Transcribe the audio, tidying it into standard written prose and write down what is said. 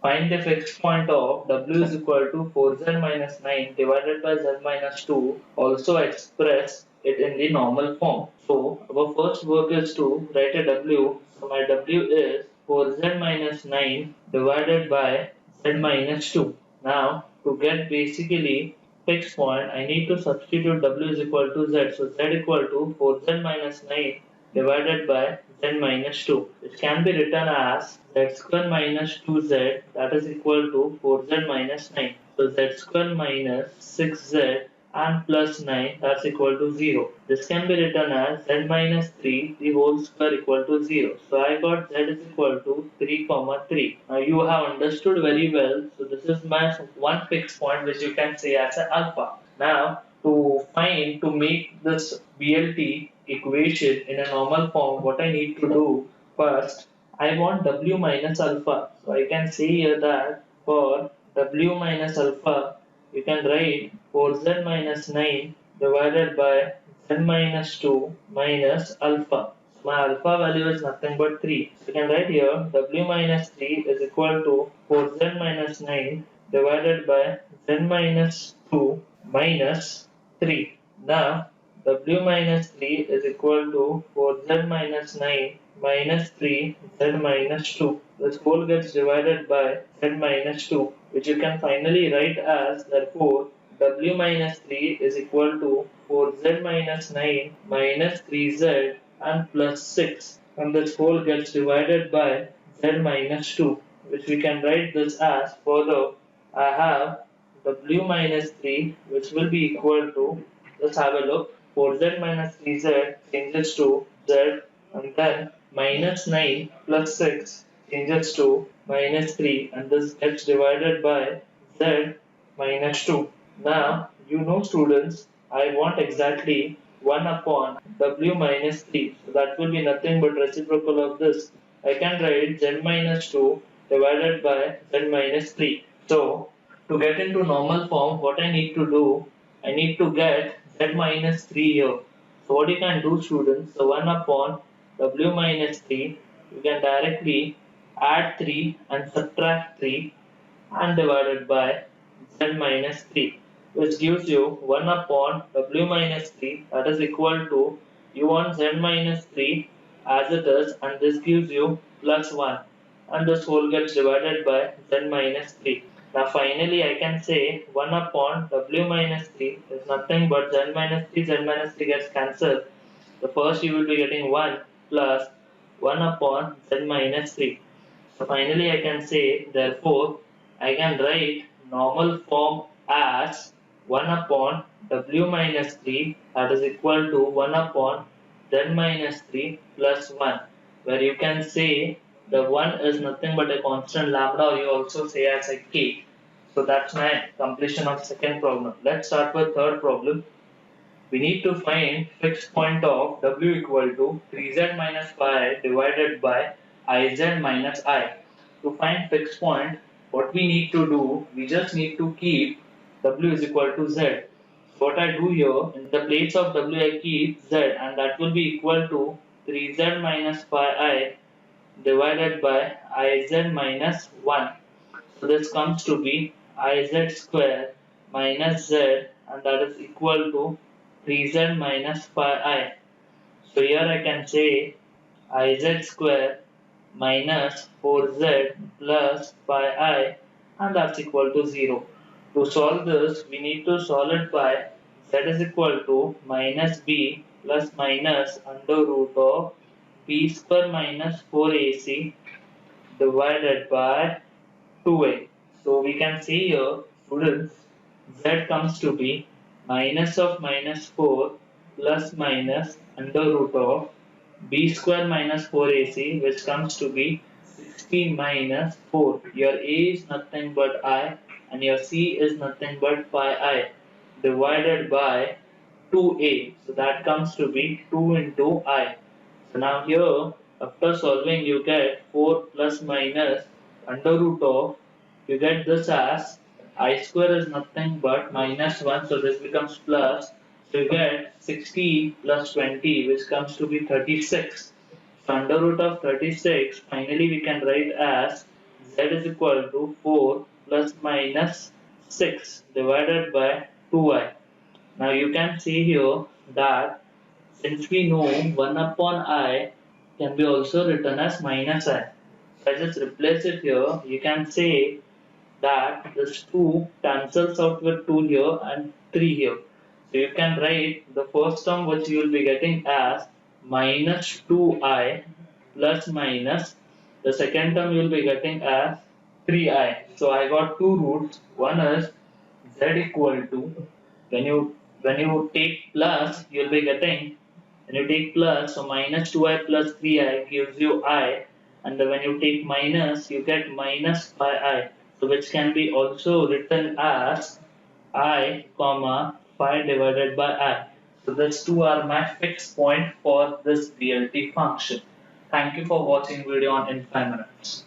Find the fixed point of w is equal to 4z minus 9 divided by z minus 2. Also express it in the normal form. So our first work is to write a w. So my w is 4z minus 9 divided by z minus 2. Now to get basically fixed point, I need to substitute w is equal to z. So z equal to 4z minus 9 divided by z minus 2, which can be written as z square minus 2z, that is equal to 4z minus 9. So z square minus 6z and plus 9, that's equal to 0. This can be written as z minus 3 the whole square equal to 0. So I got z is equal to 3 comma 3. Now you have understood very well. So this is my one fixed point which you can say as an alpha. Now to make this BLT equation in a normal form, what I need to do first, I want W minus alpha. So I can say here that for W minus alpha, you can write 4z minus 9 divided by z minus 2 minus alpha. So my alpha value is nothing but 3. So you can write here W minus 3 is equal to 4z minus 9 divided by z minus 2 minus 3. Now W minus 3 is equal to 4z minus 9 minus 3z minus 2. This whole gets divided by z minus 2, which you can finally write as, therefore W minus 3 is equal to 4z minus 9 minus 3z and plus 6, and this whole gets divided by z minus 2, which we can write this as, further I have W minus 3, which will be equal to, let's have a look, 4z minus 3z changes to z, and then minus 9 plus 6 changes to minus 3, and this gets divided by z minus 2. Now, you know students, I want exactly 1 upon w minus 3. So that will be nothing but reciprocal of this. I can write z minus 2 divided by z minus 3. So, to get into normal form, what I need to do, I need to get z minus 3 here. So what you can do students, so 1 upon w minus 3, you can directly add 3 and subtract 3 and divided by z minus 3, which gives you 1 upon w minus 3, that is equal to, you want z minus 3 as it is, and this gives you plus 1, and this whole gets divided by z minus 3. Now finally I can say 1 upon w minus 3 is nothing but z minus 3 gets cancelled. The first you will be getting 1 plus 1 upon z minus 3. So finally I can say, therefore I can write normal form as 1 upon w minus 3, that is equal to 1 upon z minus 3 plus 1, where you can say the 1 is nothing but a constant lambda, or you also say as a k. So that's my completion of second problem. Let's start with third problem. We need to find fixed point of w equal to 3z minus pi divided by iz minus I. To find fixed point, what we need to do, we just need to keep w is equal to z. So what I do here, in the place of w I keep z, and that will be equal to 3z minus pi I divided by iz minus 1. So this comes to be iz square minus z, and that is equal to 3z minus pi I. So here I can say iz square minus 4z plus pi I, and that's equal to 0. To solve this, we need to solve it by z is equal to minus b plus minus under root of b square minus 4ac divided by 2a. So we can see here, students, z comes to be minus of minus 4 plus minus under root of b square minus 4ac, which comes to be 60 minus 4. Your a is nothing but I, and your c is nothing but pi I, divided by 2a. So that comes to be 2 into I. So now here, after solving, you get 4 plus minus under root of, you get this as I square is nothing but minus 1, so this becomes plus. So you get 60 plus 20, which comes to be 36. So under root of 36, finally we can write as z is equal to 4 plus minus 6 divided by 2i. Now you can see here that since we know 1 upon I can be also written as minus I. If I just replace it here, you can say that this 2 cancels out with 2 here and 3 here. So you can write the first term which you will be getting as minus 2i plus minus. The second term you will be getting as 3i. So I got two roots. One is z equal to, when you take plus you'll be getting, when you take plus, so minus 2i plus 3i gives you I, and when you take minus you get minus 5i, so which can be also written as I comma 5 divided by I. So these two are my fixed point for this BLT function. Thank you for watching video on in 5 minutes.